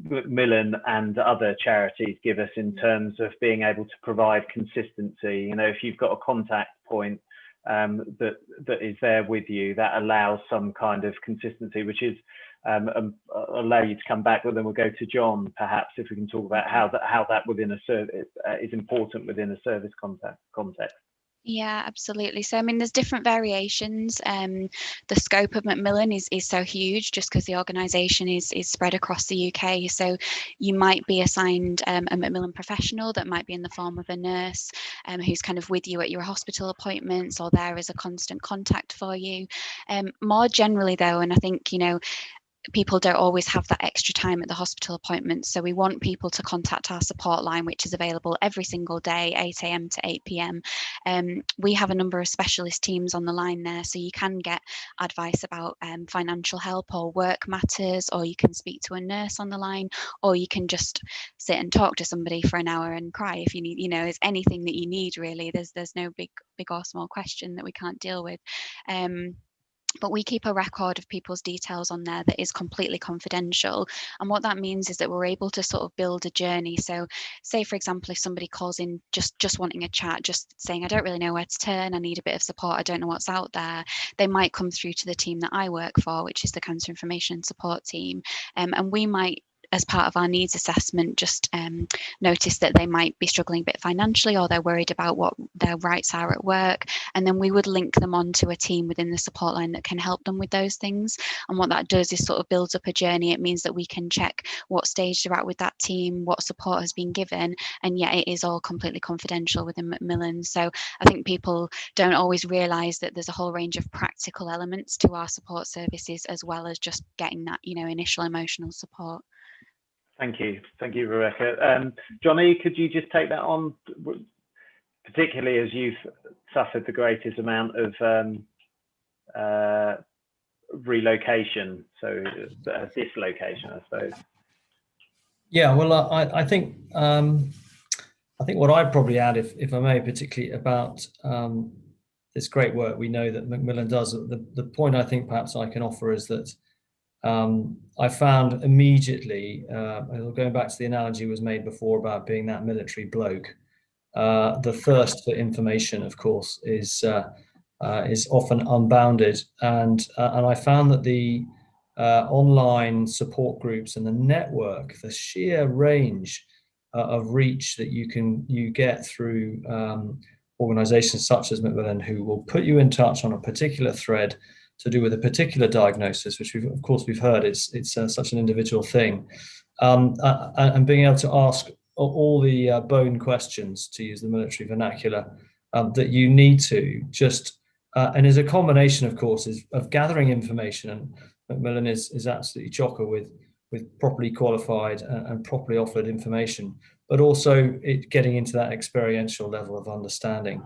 Macmillan and other charities give us in terms of being able to provide consistency. You know, if you've got a contact point that is there with you, that allows some kind of consistency, which is allow you to come back. But then we'll go to John, perhaps, if we can talk about how that within a service is important within a service context. Yeah, absolutely. So, I mean, there's different variations. The scope of Macmillan is so huge just because the organisation is spread across the UK. So you might be assigned a Macmillan professional that might be in the form of a nurse who's kind of with you at your hospital appointments or there as a constant contact for you. More generally, though, and I think, you know, people don't always have that extra time at the hospital appointments. So we want people to contact our support line, which is available every single day, 8 a.m. to 8 p.m. We have a number of specialist teams on the line there. So you can get advice about financial help or work matters, or you can speak to a nurse on the line, or you can just sit and talk to somebody for an hour and cry if you need, you know, there's anything that you need really. There's no big or small question that we can't deal with. But we keep a record of people's details on there that is completely confidential. And what that means is that we're able to sort of build a journey. So say, for example, if somebody calls in just wanting a chat, just saying, I don't really know where to turn, I need a bit of support, I don't know what's out there, they might come through to the team that I work for, which is the Cancer Information Support Team. And we might, as part of our needs assessment, just notice that they might be struggling a bit financially, or they're worried about what their rights are at work, and then we would link them on to a team within the support line that can help them with those things. And what that does is sort of builds up a journey. It means that we can check what stage they're at with that team, what support has been given, and yet it is all completely confidential within Macmillan. So I think people don't always realise that there's a whole range of practical elements to our support services, as well as just getting that, you know, initial emotional support. Thank you, Rebecca. Johnny, could you just take that on, particularly as you've suffered the greatest amount of relocation, so dislocation, I suppose. Yeah, well, I think what I'd probably add, if I may, particularly about this great work we know that Macmillan does, the point I think perhaps I can offer is that I found immediately, going back to the analogy was made before about being that military bloke, the thirst for information, of course, is often unbounded, and I found that the online support groups and the network, the sheer range of reach that you get through organizations such as Macmillan, who will put you in touch on a particular thread to do with a particular diagnosis, which we've heard it's such an individual thing, and being able to ask all the bone questions, to use the military vernacular, that you need to just, and is a combination, of course, of gathering information, and Macmillan is absolutely chocker with properly qualified and properly offered information, but also it getting into that experiential level of understanding.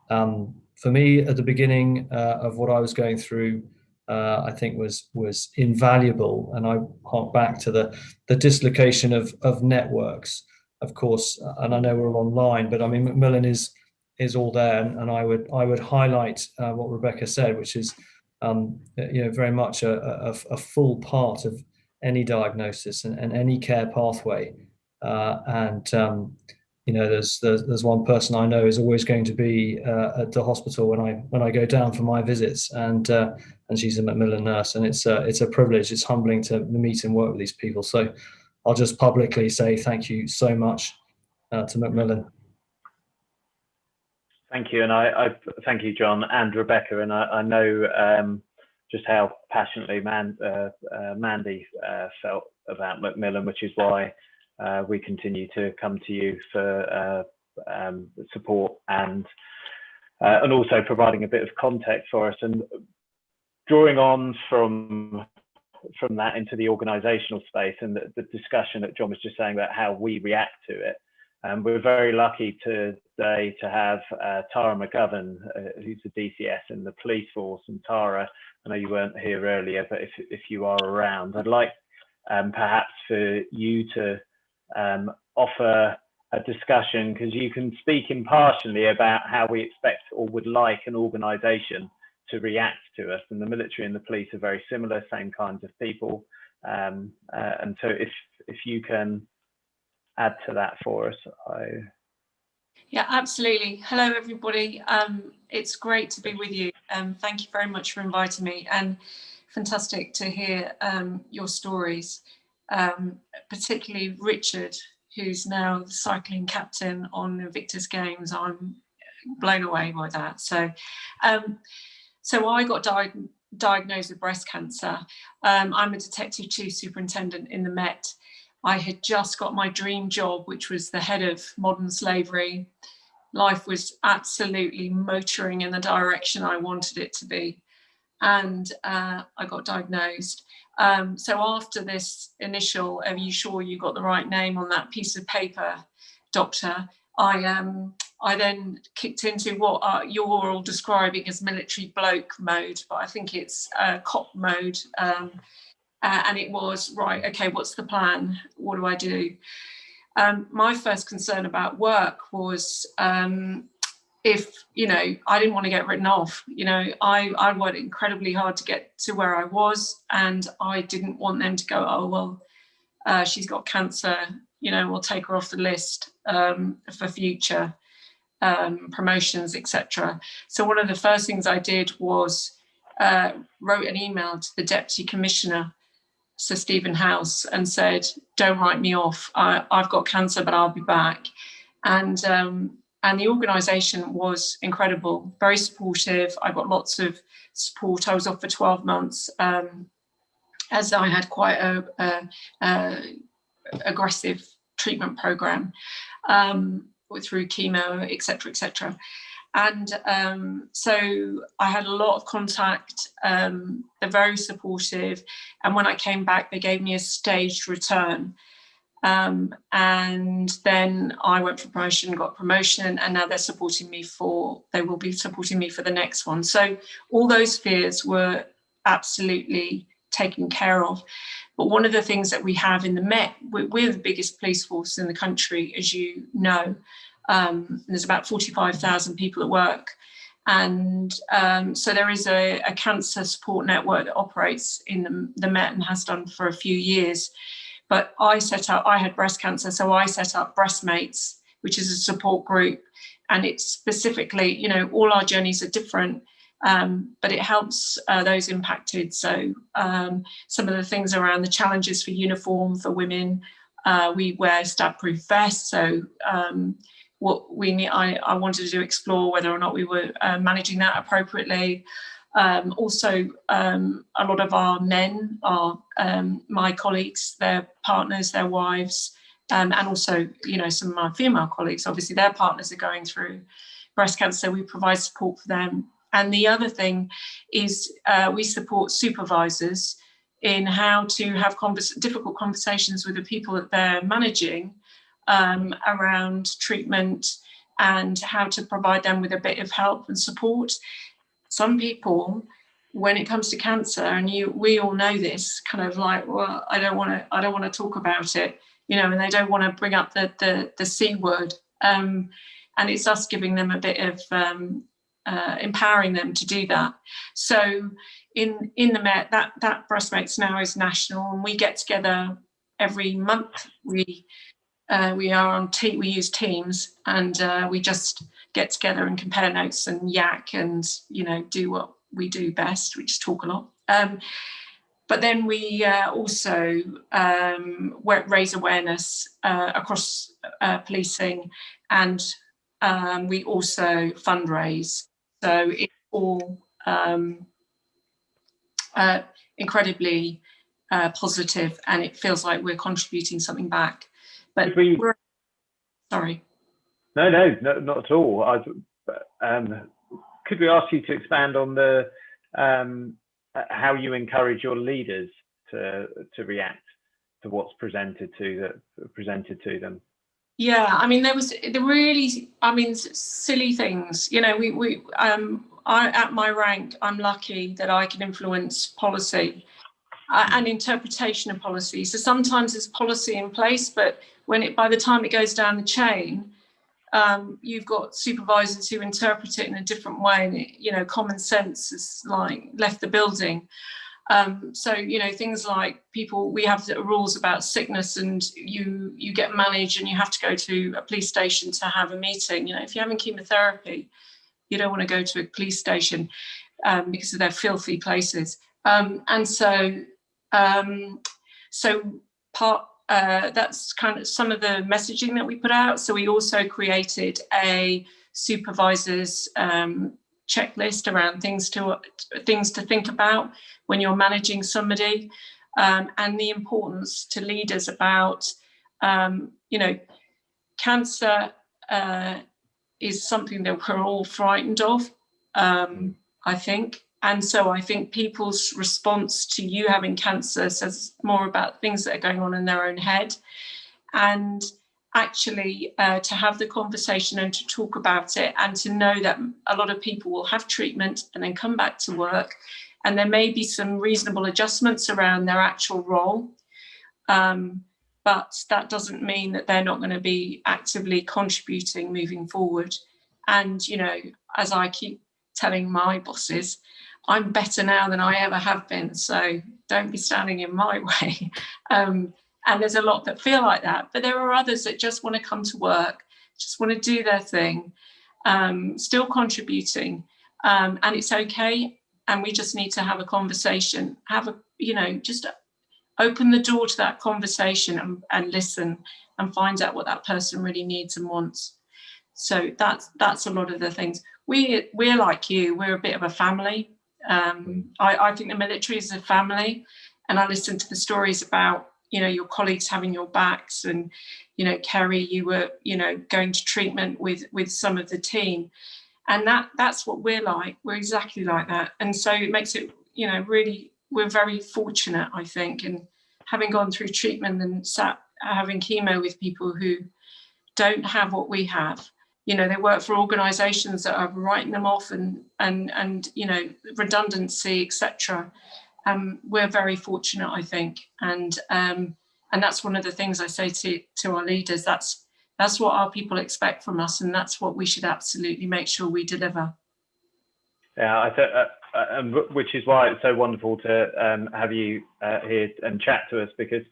For me, at the beginning of what I was going through, I think was invaluable, and I hark back to the dislocation of networks, of course, and I know we're all online, but I mean Macmillan is all there, and I would highlight what Rebecca said, which is very much a full part of any diagnosis and any care pathway, there's one person I know is always going to be at the hospital when I go down for my visits, and she's a Macmillan nurse, and it's a privilege. It's humbling to meet and work with these people. So I'll just publicly say thank you so much to Macmillan. Thank you, and I thank you, John and Rebecca, and I know just how passionately Mandy felt about Macmillan, which is why we continue to come to you for support and also providing a bit of context for us, and drawing on from that into the organisational space and the discussion that John was just saying about how we react to it. We're very lucky today to have Tara McGovern, who's a DCS in the police force. And Tara, I know you weren't here earlier, but if you are around, I'd like perhaps for you to offer a discussion, because you can speak impartially about how we expect or would like an organisation to react to us. And the military and the police are very similar, same kinds of people. And so if you can add to that for us. Yeah, absolutely. Hello, everybody. It's great to be with you. Thank you very much for inviting me, and fantastic to hear your stories, particularly Richard, who's now the cycling captain on Invictus Games. I'm blown away by that. So I got diagnosed with breast cancer. I'm a detective chief superintendent in the Met. I had just got my dream job, which was the head of modern slavery. Life was absolutely motoring in the direction I wanted it to be. And I got diagnosed. So after this initial, are you sure you got the right name on that piece of paper, doctor, I then kicked into what you're all describing as military bloke mode, but I think it's cop mode. And it was, right, okay, what's the plan? What do I do? My first concern about work was if, I didn't want to get written off. I worked incredibly hard to get to where I was, and I didn't want them to go, oh, well, she's got cancer, we'll take her off the list for future promotions, etc. So one of the first things I did was wrote an email to the Deputy Commissioner, Sir Stephen House, and said, don't write me off. I've got cancer, but I'll be back. And the organisation was incredible, very supportive. I got lots of support. I was off for 12 months as I had quite a aggressive treatment programme through chemo, etc., etc. And so I had a lot of contact. They're very supportive. And when I came back, they gave me a staged return. And then I went for promotion, got promotion, and now they will be supporting me for the next one. So all those fears were absolutely taken care of. But one of the things that we have in the Met, we're the biggest police force in the country, as you know. There's about 45,000 people at work. And so there is a cancer support network that operates in the Met and has done for a few years. But I had breast cancer, so I set up Breastmates, which is a support group. And it's specifically, you know, all our journeys are different, but it helps those impacted. So some of the things around the challenges for uniform for women, we wear stab-proof vests. So what we need, I wanted to explore whether or not we were managing that appropriately. Also, a lot of our men are my colleagues, their partners, their wives, and also, you know, some of my female colleagues, obviously their partners are going through breast cancer, so we provide support for them. And the other thing is we support supervisors in how to have difficult conversations with the people that they're managing around treatment and how to provide them with a bit of help and support. Some people, when it comes to cancer, and we all know this, kind of like, well, I don't want to talk about it, you know, and they don't want to bring up the C word, and it's us giving them a bit of empowering them to do that. So in the Met, that Breastmates now is national, and we get together every month. We are on we use Teams, and we just get together and compare notes and yak and, you know, do what we do best, which is talk a lot. But then we also raise awareness across policing, and we also fundraise. So it's all incredibly positive, and it feels like we're contributing something back. But sorry. No, not at all. Could we ask you to expand on the how you encourage your leaders to react to what's presented to them? Yeah, I mean, the really, I mean, silly things. You know, I at my rank, I'm lucky that I can influence policy and interpretation of policy. So sometimes there's policy in place, but by the time it goes down the chain, you've got supervisors who interpret it in a different way, and you know, common sense is like left the building. So, you know, things like we have the rules about sickness, and you get managed and you have to go to a police station to have a meeting. You know, if you're having chemotherapy, you don't want to go to a police station because they're filthy places. And so that's kind of some of the messaging that we put out. So we also created a supervisor's checklist around things to think about when you're managing somebody, and the importance to leaders about, you know, cancer is something that we're all frightened of, I think. And so I think people's response to you having cancer says more about things that are going on in their own head. And actually to have the conversation and to talk about it, and to know that a lot of people will have treatment and then come back to work, and there may be some reasonable adjustments around their actual role. But that doesn't mean that they're not going to be actively contributing moving forward. And, you know, as I keep telling my bosses, I'm better now than I ever have been. So don't be standing in my way. And there's a lot that feel like that. But there are others that just want to come to work, just want to do their thing, still contributing. And it's okay. And we just need to have a conversation, just open the door to that conversation and listen and find out what that person really needs and wants. So that's a lot of the things. We're like you, we're a bit of a family. I think the military is a family, and I listen to the stories about, you know, your colleagues having your backs, and, you know, Kerry, you were, you know, going to treatment with some of the team, and that's what we're like. We're exactly like that. And so it makes it, you know, really, we're very fortunate, I think, in having gone through treatment and having chemo with people who don't have what we have. you know, they work for organisations that are writing them off and you know, redundancy, etc. We're very fortunate, I think, and that's one of the things I say to our leaders. That's what our people expect from us, and that's what we should absolutely make sure we deliver. Yeah, I think, which is why it's so wonderful to have you here and chat to us, because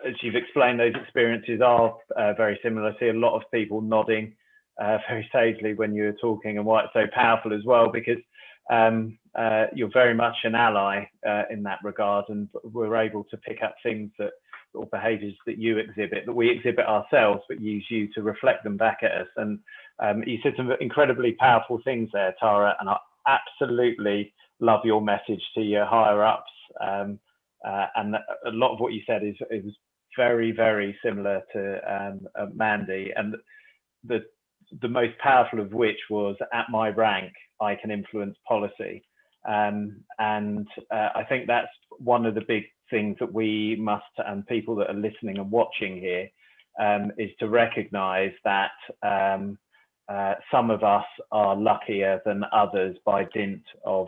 as you've explained, those experiences are very similar. I see a lot of people nodding very sagely when you're talking, and why it's so powerful as well, because you're very much an ally in that regard, and we're able to pick up things that, or behaviours that you exhibit, that we exhibit ourselves, but use you to reflect them back at us. And you said some incredibly powerful things there, Tara, and I absolutely love your message to your higher ups. And a lot of what you said is very, very similar to Mandy, and the most powerful of which was, at my rank, I can influence policy. And I think that's one of the big things that we must, and people that are listening and watching here, is to recognise that some of us are luckier than others by dint of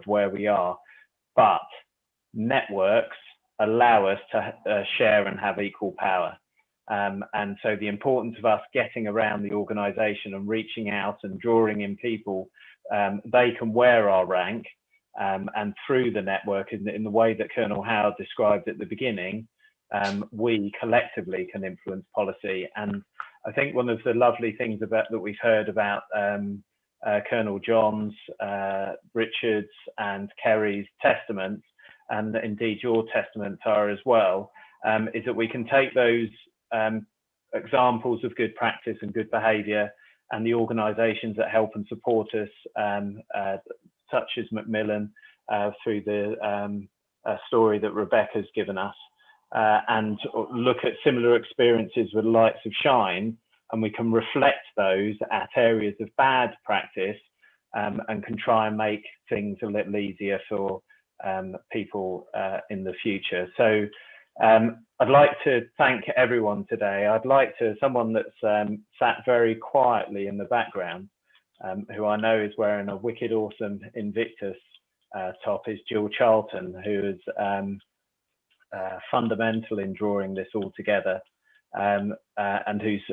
where we are, but networks allow us to share and have equal power. And so the importance of us getting around the organisation and reaching out and drawing in people, they can wear our rank, and through the network, in the way that Colonel Howard described at the beginning, we collectively can influence policy. And I think one of the lovely things that we've heard about Colonel John's, Richard's and Kerry's testaments, and indeed your testament, Tara, as well, is that we can take those examples of good practice and good behaviour, and the organisations that help and support us, such as Macmillan, through the story that Rebecca's given us, and look at similar experiences with the likes of Shine, and we can reflect those at areas of bad practice, and can try and make things a little easier for people in the future. So I'd like to thank everyone today. I'd like to, someone that's sat very quietly in the background, who I know is wearing a wicked awesome Invictus top, is Jill Charlton, who is fundamental in drawing this all together, and who's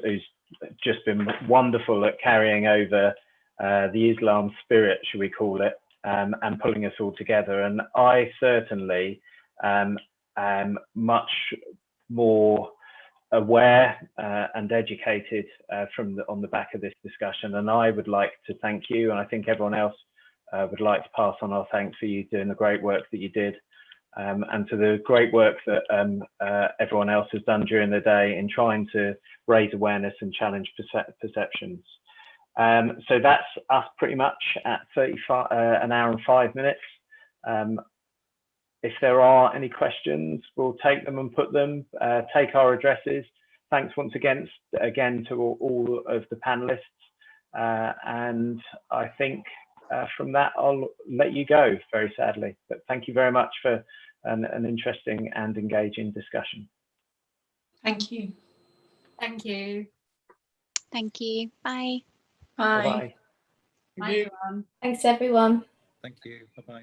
just been wonderful at carrying over the Islam spirit, should we call it, and pulling us all together. And I certainly am much more aware and educated on the back of this discussion, and I would like to thank you, and I think everyone else would like to pass on our thanks for you doing the great work that you did, and to the great work that everyone else has done during the day in trying to raise awareness and challenge perceptions. So that's us pretty much at an hour and 5 minutes. If there are any questions, we'll take them and put them, take our addresses. Thanks once again to all of the panelists. And I think from that, I'll let you go, very sadly. But thank you very much for an interesting and engaging discussion. Thank you. Thank you. Thank you. Bye. Bye. Bye-bye. Thanks, everyone. Thank you. Bye-bye.